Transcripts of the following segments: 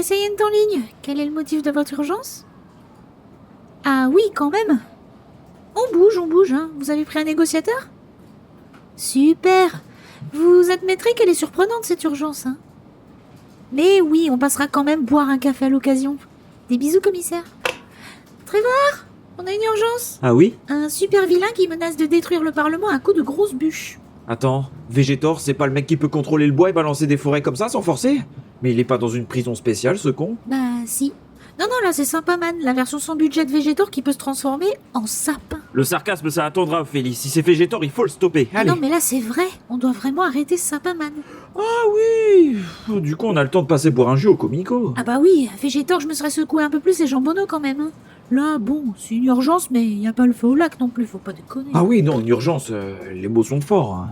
Essayez en ligne. Quel est le motif de votre urgence? Ah oui, quand même. On bouge, hein. Vous avez pris un négociateur? Super. Vous admettrez qu'elle est surprenante, cette urgence, hein. Mais oui, on passera quand même boire un café à l'occasion. Des bisous, commissaire. Trevor, on a une urgence. Ah oui? Un super vilain qui menace de détruire le Parlement à coups de grosses bûches. Attends, Végétor, c'est pas le mec qui peut contrôler le bois et balancer des forêts comme ça sans forcer? Mais il est pas dans une prison spéciale, ce con? Bah si. Non, là c'est Sapaman, la version sans budget de Végétor qui peut se transformer en sapin. Le sarcasme, ça attendra, Ophélie. Si c'est Végétor, il faut le stopper. Allez. Non mais là c'est vrai, on doit vraiment arrêter Sapaman. Ah oui. Du coup, on a le temps de passer boire un jus au Comico. Ah bah oui, Végétor, je me serais secoué un peu plus les jambonneaux quand même. Hein. Là, bon, c'est une urgence, mais y a pas le feu au lac non plus, faut pas déconner. Ah oui, non, une urgence, les mots sont forts. Hein.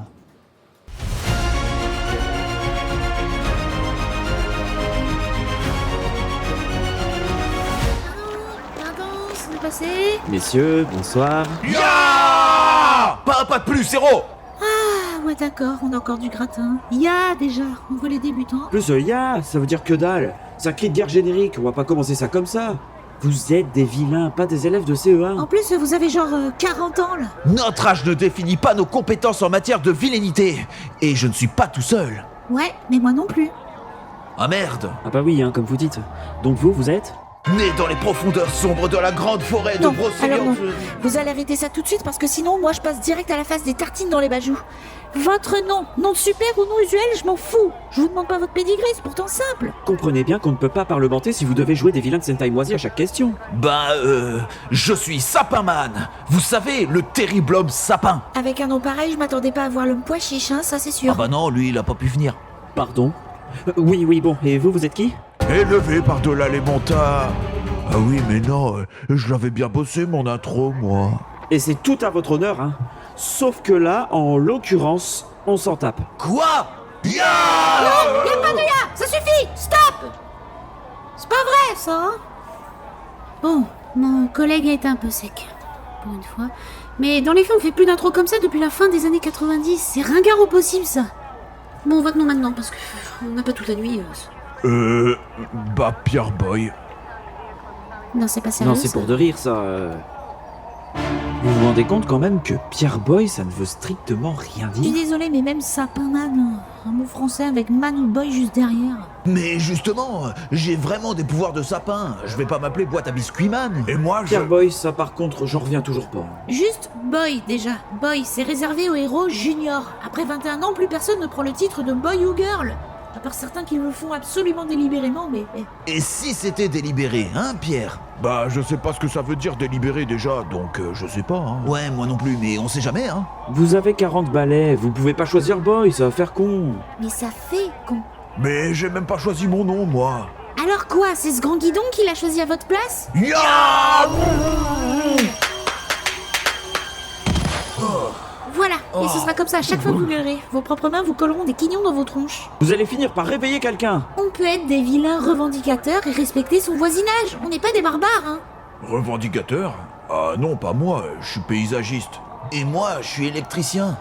Pardon, c'est passé. Messieurs, bonsoir. Ya pas de plus, zéro. Ah ouais d'accord, on a encore du gratin. Ya déjà, on voit les débutants. Plus ça veut dire que dalle. C'est un cri de guerre générique, on va pas commencer ça comme ça. Vous êtes des vilains, pas des élèves de CE1. En plus, vous avez genre 40 ans là. Notre âge ne définit pas nos compétences en matière de villénité. Et je ne suis pas tout seul. Ouais, mais moi non plus. Ah merde. Ah bah oui, hein, comme vous dites. Donc vous êtes? Né dans les profondeurs sombres de la grande forêt de Non, Brocéliande. alors non. Vous allez arrêter ça tout de suite parce que sinon, moi je passe direct à la phase des tartines dans les bajoux. Votre nom de super ou nom usuel, je m'en fous. Je vous demande pas votre pédigré, c'est pourtant simple. Comprenez bien qu'on ne peut pas parlementer si vous devez jouer des vilains de Sentai moisi à chaque question. Je suis Sapinman. Vous savez, le terrible homme sapin. Avec un nom pareil, je m'attendais pas à voir l'homme pois chiche, hein, ça c'est sûr. Ah bah non, lui, il a pas pu venir. Pardon? Oui, bon, et vous êtes qui? Élevé par-delà les montagnes. Ah oui, mais non, je l'avais bien bossé mon intro, moi. Et c'est tout à votre honneur, hein. Sauf que là, en l'occurrence, on s'en tape. Quoi? Ya Non, y a pas de ya, ça suffit, stop. C'est pas vrai ça, hein. Bon, mon collègue a été un peu sec, pour une fois. Mais dans les faits, on fait plus d'intro comme ça depuis la fin des années 90. C'est ringard au possible ça. Bon, votre nom maintenant, parce que on n'a pas toute la nuit. Pierre Boy. Non, c'est pas sérieux. Non, c'est ça. pour de rire, ça. Vous vous rendez compte quand même que Pierre Boy, ça ne veut strictement rien Je suis dire? désolée, mais même sapinman, un mot français avec man ou boy juste derrière. Mais justement, j'ai vraiment des pouvoirs de sapin. Je vais pas m'appeler boîte à biscuits man. Et moi, je... Pierre Boy, ça par contre, j'en reviens toujours pas. Juste boy déjà. Boy, c'est réservé aux héros juniors. Après 21 ans, plus personne ne prend le titre de boy ou girl. À part certains qui le font absolument délibérément, mais... Et si c'était délibéré, hein, Pierre? Bah, je sais pas ce que ça veut dire délibéré déjà, donc je sais pas, hein. Ouais, moi non plus, mais on sait jamais, hein. Vous avez 40 balais, vous pouvez pas choisir Boy, ça va faire con. Mais ça fait con. Mais j'ai même pas choisi mon nom, moi. Alors quoi, c'est ce grand guidon qui l'a choisi à votre place? Ya Voilà, et ce sera comme ça à chaque fois que vous gueulerez. Vos propres mains vous colleront des quignons dans vos tronches. Vous allez finir par réveiller quelqu'un. On peut être des vilains revendicateurs et respecter son voisinage. On n'est pas des barbares, hein. Revendicateur? Ah non, pas moi, je suis paysagiste. Et moi, je suis électricien.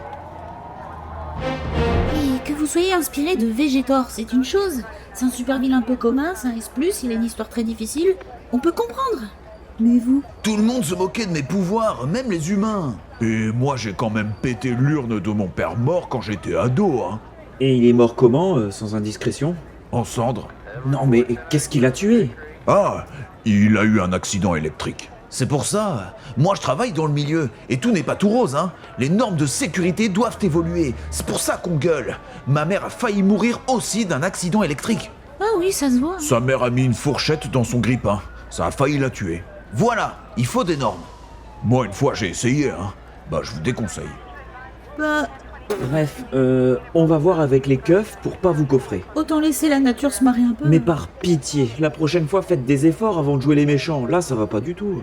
Et que vous soyez inspiré de Végétor, c'est une chose. C'est un super vilain peu commun, c'est un S+, il a une histoire très difficile. On peut comprendre. Mais vous? Tout le monde se moquait de mes pouvoirs, même les humains. Et moi, j'ai quand même pété l'urne de mon père mort quand j'étais ado, hein. Et il est mort comment, sans indiscrétion? En cendres. Non mais qu'est-ce qu'il a tué? Ah, il a eu un accident électrique. C'est pour ça, moi je travaille dans le milieu, et tout n'est pas tout rose, hein. Les normes de sécurité doivent évoluer, c'est pour ça qu'on gueule. Ma mère a failli mourir aussi d'un accident électrique. Ah oui, ça se voit. Sa mère a mis une fourchette dans son grille-pain. Ça a failli la tuer. Voilà, il faut des normes. Moi, une fois, j'ai essayé, hein. Bah, je vous déconseille. Bah, Bref, on va voir avec les keufs pour pas vous coffrer. autant laisser la nature se marrer un peu. Mais par pitié, la prochaine fois faites des efforts avant de jouer les méchants, là ça va pas du tout.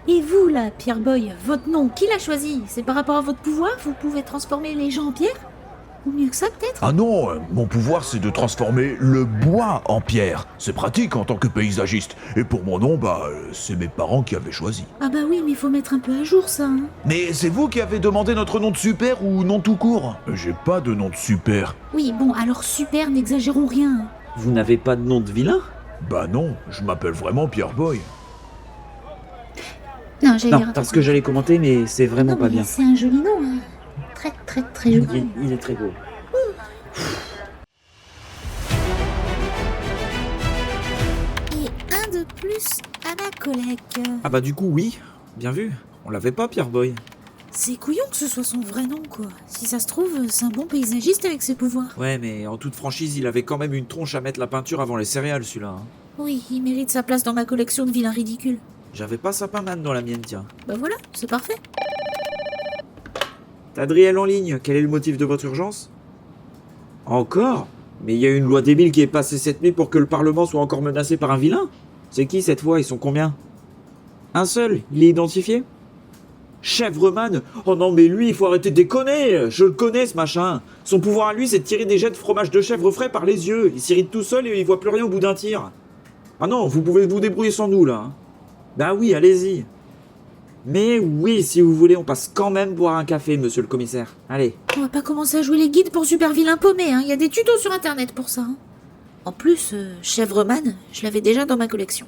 Et vous, là, Pierre Boy, votre nom, qui l'a choisi? C'est par rapport à votre pouvoir? Vous pouvez transformer les gens en pierre? Ou mieux que ça, peut-être? Ah non, mon pouvoir, c'est de transformer le bois en pierre. C'est pratique en tant que paysagiste. Et pour mon nom, c'est mes parents qui avaient choisi. Ah bah oui, mais il faut mettre un peu à jour, ça, hein. Mais c'est vous qui avez demandé notre nom de super ou nom tout court? J'ai pas de nom de super. Oui, bon, alors super, n'exagérons rien. Vous n'avez pas de nom de vilain? Bah non, je m'appelle vraiment Pierre Boy. Non, j'allais Non, dire un parce truc. que j'allais commenter, mais c'est vraiment Non, pas mais bien. c'est un joli nom, hein. Très, très, très joli. Il est très beau. Et un de plus à la collecte. Ah bah du coup, oui. Bien vu. On l'avait pas, Pierre Boy. C'est couillon que ce soit son vrai nom, quoi. Si ça se trouve, c'est un bon paysagiste avec ses pouvoirs. Ouais, mais en toute franchise, il avait quand même une tronche à mettre la peinture avant les céréales, celui-là. Hein. Oui, il mérite sa place dans ma collection de vilains ridicules. J'avais pas Sapinman dans la mienne, tiens. Bah voilà, c'est parfait. Adriel en ligne, quel est le motif de votre urgence? Encore? Mais il y a une loi débile qui est passée cette nuit pour que le Parlement soit encore menacé par un vilain. C'est qui cette fois? Ils sont combien? Un seul? Il est identifié? Chèvreman? Oh non mais lui, il faut arrêter de déconner. Je le connais ce machin. Son pouvoir à lui, c'est de tirer des jets de fromage de chèvre frais par les yeux. Il s'irrite tout seul et il voit plus rien au bout d'un tir. Ah non, vous pouvez vous débrouiller sans nous là. Hein. Bah oui, allez-y. Mais oui, si vous voulez, on passe quand même boire un café, monsieur le commissaire. Allez. On va pas commencer à jouer les guides pour super vilains paumés, hein. Il y a des tutos sur internet pour ça. Hein. En plus, Chèvreman, je l'avais déjà dans ma collection.